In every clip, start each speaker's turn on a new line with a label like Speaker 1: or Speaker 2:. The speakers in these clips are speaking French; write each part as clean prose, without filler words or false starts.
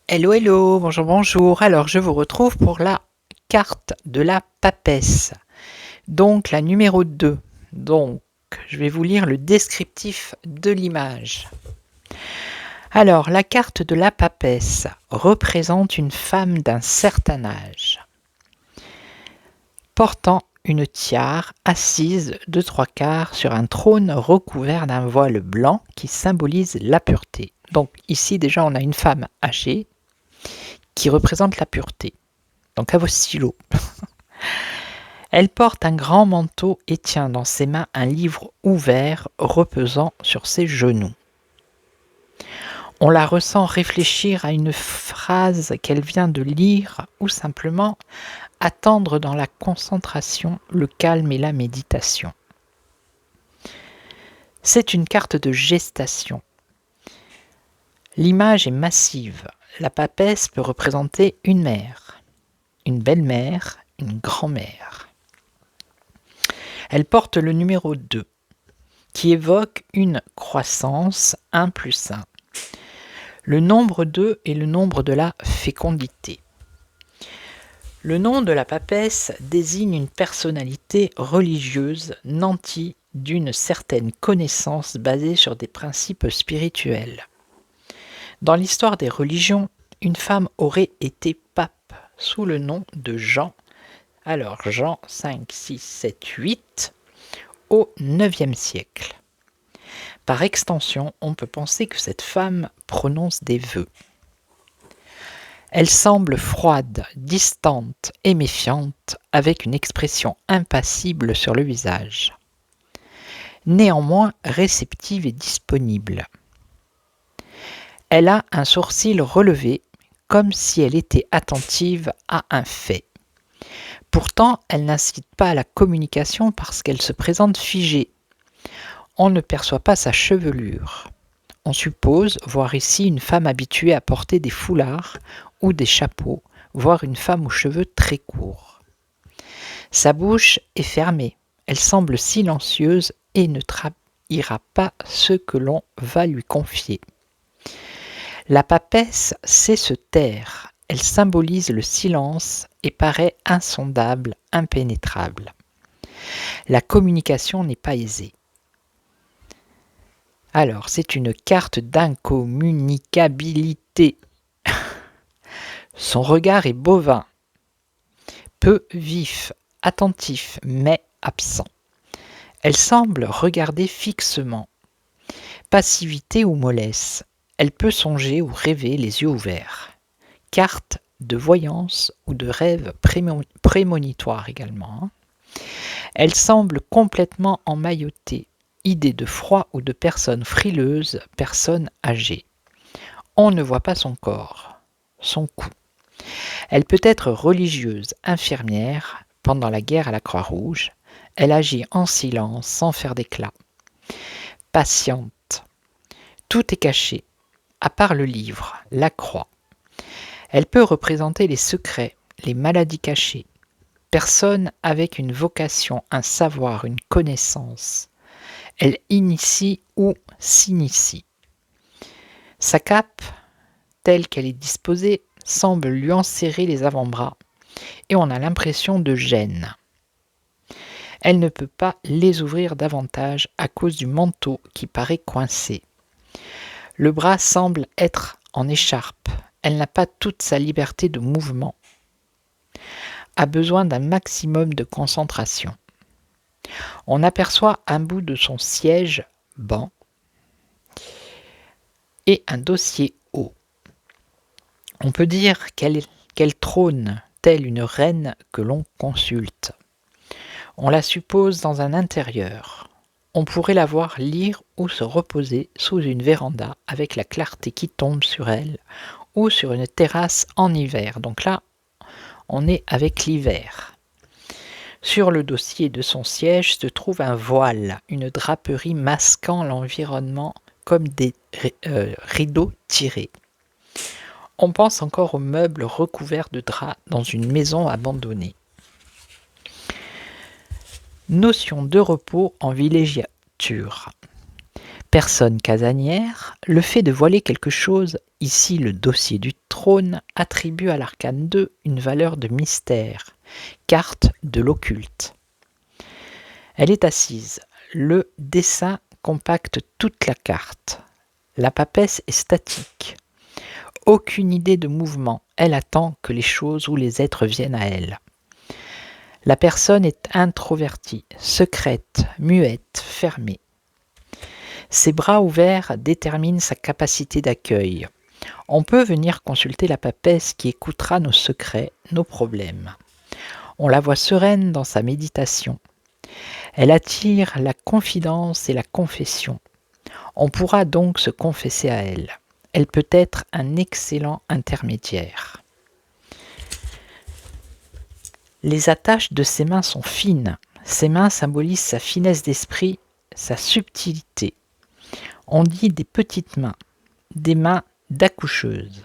Speaker 1: Hello, hello, bonjour, bonjour. Alors, je vous retrouve pour la carte de la papesse. Donc, la numéro 2. Donc, je vais vous lire le descriptif de l'image. Alors, la carte de la papesse représente une femme d'un certain âge, portant une tiare assise de 3/4 sur un trône recouvert d'un voile blanc qui symbolise la pureté. Donc, ici, déjà, on a une femme âgée qui représente la pureté. Donc à vos stylos. Elle porte un grand manteau et tient dans ses mains un livre ouvert reposant sur ses genoux. On la ressent réfléchir à une phrase qu'elle vient de lire ou simplement attendre dans la concentration, le calme et la méditation. C'est une carte de gestation. L'image est massive. La papesse peut représenter une mère, une belle-mère, une grand-mère. Elle porte le numéro 2, qui évoque une croissance 1 plus 1. Le nombre 2 est le nombre de la fécondité. Le nom de la papesse désigne une personnalité religieuse nantie d'une certaine connaissance basée sur des principes spirituels. Dans l'histoire des religions, une femme aurait été pape sous le nom de Jean. Alors Jean 5, 6, 7, 8 au IXe siècle. Par extension, on peut penser que cette femme prononce des vœux. Elle semble froide, distante et méfiante, avec une expression impassible sur le visage. Néanmoins réceptive et disponible. Elle a un sourcil relevé, comme si elle était attentive à un fait. Pourtant, elle n'incite pas à la communication parce qu'elle se présente figée. On ne perçoit pas sa chevelure. On suppose voir ici une femme habituée à porter des foulards ou des chapeaux, voire une femme aux cheveux très courts. Sa bouche est fermée, elle semble silencieuse et ne trahira pas ce que l'on va lui confier. La papesse sait se taire, elle symbolise le silence et paraît insondable, impénétrable. La communication n'est pas aisée. Alors, c'est une carte d'incommunicabilité. Son regard est bovin, peu vif, attentif, mais absent. Elle semble regarder fixement. Passivité ou mollesse. Elle peut songer ou rêver les yeux ouverts. Carte de voyance ou de rêve prémonitoire également. Elle semble complètement emmaillotée. Idée de froid ou de personne frileuse, personne âgée. On ne voit pas son corps, son cou. Elle peut être religieuse, infirmière, pendant la guerre à la Croix-Rouge. Elle agit en silence, sans faire d'éclat. Patiente. Tout est caché, à part le livre, la croix. Elle peut représenter les secrets, les maladies cachées. Personne avec une vocation, un savoir, une connaissance. Elle initie ou s'initie. Sa cape, telle qu'elle est disposée, semble lui enserrer les avant-bras et on a l'impression de gêne. Elle ne peut pas les ouvrir davantage à cause du manteau qui paraît coincé. Le bras semble être en écharpe. Elle n'a pas toute sa liberté de mouvement. A besoin d'un maximum de concentration. On aperçoit un bout de son siège banc et un dossier haut. On peut dire qu'elle trône telle une reine que l'on consulte. On la suppose dans un intérieur. On pourrait la voir lire ou se reposer sous une véranda avec la clarté qui tombe sur elle ou sur une terrasse en hiver. Donc là, on est avec l'hiver. Sur le dossier de son siège se trouve un voile, une draperie masquant l'environnement comme des rideaux tirés. On pense encore aux meubles recouverts de draps dans une maison abandonnée. Notion de repos en villégiature. Personne casanière, le fait de voiler quelque chose, ici le dossier du trône, attribue à l'arcane 2 une valeur de mystère, carte de l'occulte. Elle est assise, le dessin compacte toute la carte. La papesse est statique. Aucune idée de mouvement, elle attend que les choses ou les êtres viennent à elle. La personne est introvertie, secrète, muette, fermée. Ses bras ouverts déterminent sa capacité d'accueil. On peut venir consulter la papesse qui écoutera nos secrets, nos problèmes. On la voit sereine dans sa méditation. Elle attire la confidence et la confession. On pourra donc se confesser à elle. Elle peut être un excellent intermédiaire. Les attaches de ses mains sont fines. Ses mains symbolisent sa finesse d'esprit, sa subtilité. On dit des petites mains, des mains d'accoucheuse.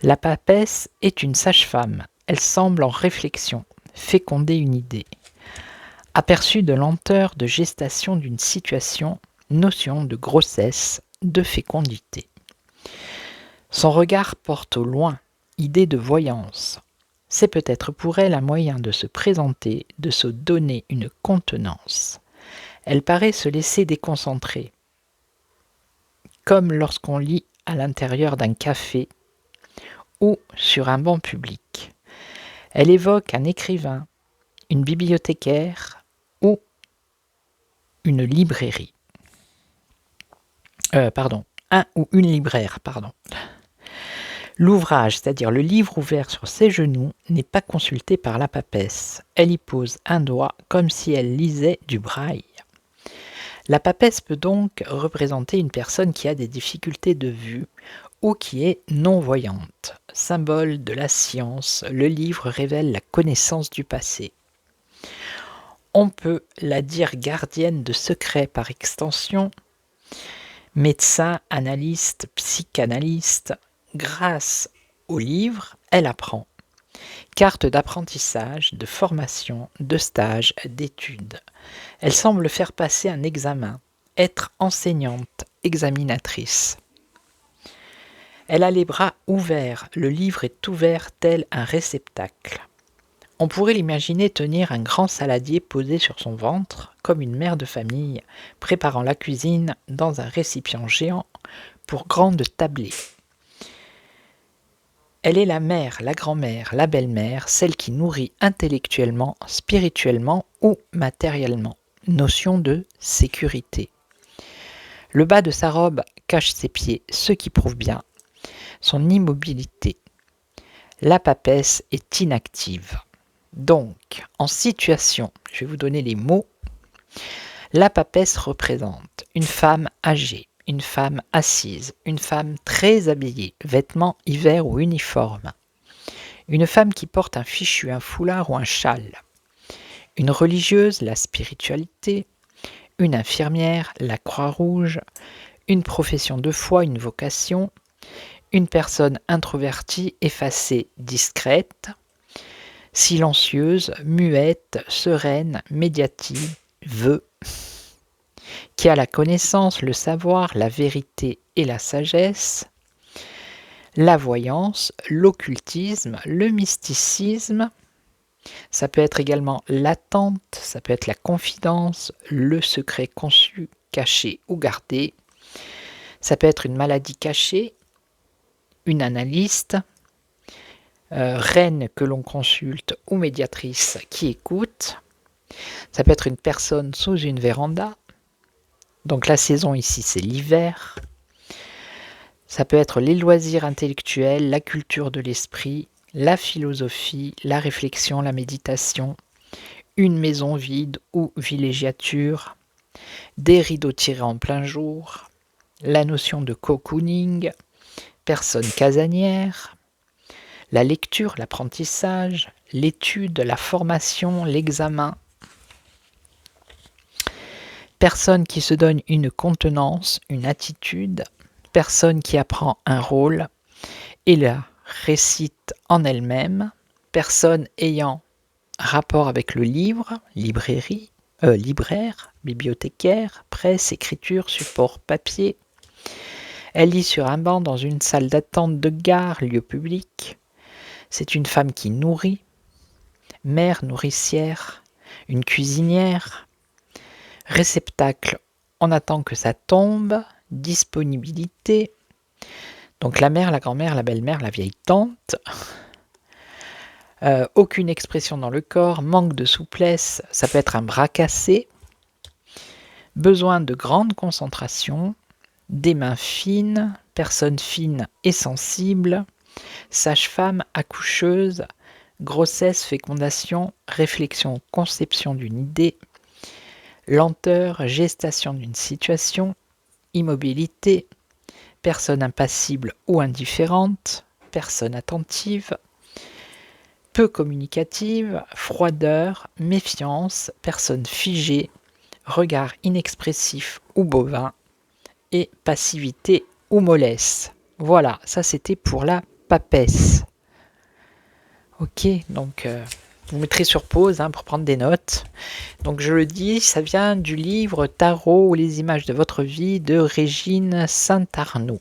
Speaker 1: La papesse est une sage-femme. Elle semble en réflexion, féconder une idée. Aperçu de lenteur de gestation d'une situation, notion de grossesse, de fécondité. Son regard porte au loin, idée de voyance. C'est peut-être pour elle un moyen de se présenter, de se donner une contenance. Elle paraît se laisser déconcentrer, comme lorsqu'on lit à l'intérieur d'un café ou sur un banc public. Elle évoque un écrivain, une bibliothécaire ou une librairie. Un ou une libraire, L'ouvrage, c'est-à-dire le livre ouvert sur ses genoux, n'est pas consulté par la papesse. Elle y pose un doigt comme si elle lisait du braille. La papesse peut donc représenter une personne qui a des difficultés de vue ou qui est non-voyante. Symbole de la science, le livre révèle la connaissance du passé. On peut la dire gardienne de secrets par extension, médecin, analyste, psychanalyste. Grâce au livre, elle apprend. Carte d'apprentissage, de formation, de stage, d'études. Elle semble faire passer un examen, être enseignante, examinatrice. Elle a les bras ouverts, le livre est ouvert tel un réceptacle. On pourrait l'imaginer tenir un grand saladier posé sur son ventre, comme une mère de famille préparant la cuisine dans un récipient géant pour grande tablée. Elle est la mère, la grand-mère, la belle-mère, celle qui nourrit intellectuellement, spirituellement ou matériellement. Notion de sécurité. Le bas de sa robe cache ses pieds, ce qui prouve bien son immobilité. La papesse est inactive. Donc, en situation, je vais vous donner les mots. La papesse représente une femme âgée, une femme assise, une femme très habillée, vêtements hiver ou uniformes, une femme qui porte un fichu, un foulard ou un châle, une religieuse, la spiritualité, une infirmière, la Croix-Rouge, une profession de foi, une vocation, une personne introvertie, effacée, discrète, silencieuse, muette, sereine, médiative, qui a la connaissance, le savoir, la vérité et la sagesse, la voyance, l'occultisme, le mysticisme. Ça peut être également l'attente, ça peut être la confidence, le secret conçu, caché ou gardé. Ça peut être une maladie cachée, une analyste, reine que l'on consulte ou médiatrice qui écoute. Ça peut être une personne sous une véranda. Donc la saison ici, c'est l'hiver. Ça peut être les loisirs intellectuels, la culture de l'esprit, la philosophie, la réflexion, la méditation, une maison vide ou villégiature, des rideaux tirés en plein jour, la notion de cocooning, personne casanière, la lecture, l'apprentissage, l'étude, la formation, l'examen. Personne qui se donne une contenance, une attitude, personne qui apprend un rôle et la récite en elle-même, personne ayant rapport avec le livre, libraire, bibliothécaire, presse, écriture, support papier. Elle lit sur un banc dans une salle d'attente de gare, lieu public. C'est une femme qui nourrit, mère nourricière, une cuisinière, réceptacle, on attend que ça tombe, disponibilité. Donc la mère, la grand-mère, la belle-mère, la vieille tante. Aucune expression dans le corps, manque de souplesse, ça peut être un bras cassé. Besoin de grande concentration, des mains fines, personne fine et sensible, sage-femme, accoucheuse, grossesse, fécondation, réflexion, conception d'une idée, lenteur, gestation d'une situation, immobilité, personne impassible ou indifférente, personne attentive, peu communicative, froideur, méfiance, personne figée, regard inexpressif ou bovin, et passivité ou mollesse. Voilà, ça c'était pour la papesse. Ok, donc vous mettrez sur pause pour prendre des notes. Donc je le dis, ça vient du livre Tarot ou les images de votre vie de Régine Saint-Arnaud.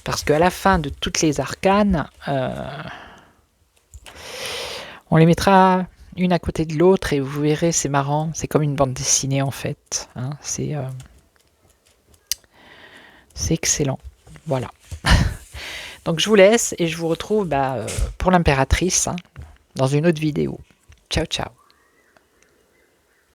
Speaker 1: Parce qu'à la fin de toutes les arcanes, on les mettra une à côté de l'autre et vous verrez, c'est marrant, c'est comme une bande dessinée en fait. C'est excellent. Voilà. Donc je vous laisse et je vous retrouve pour l'impératrice dans une autre vidéo. Ciao, ciao.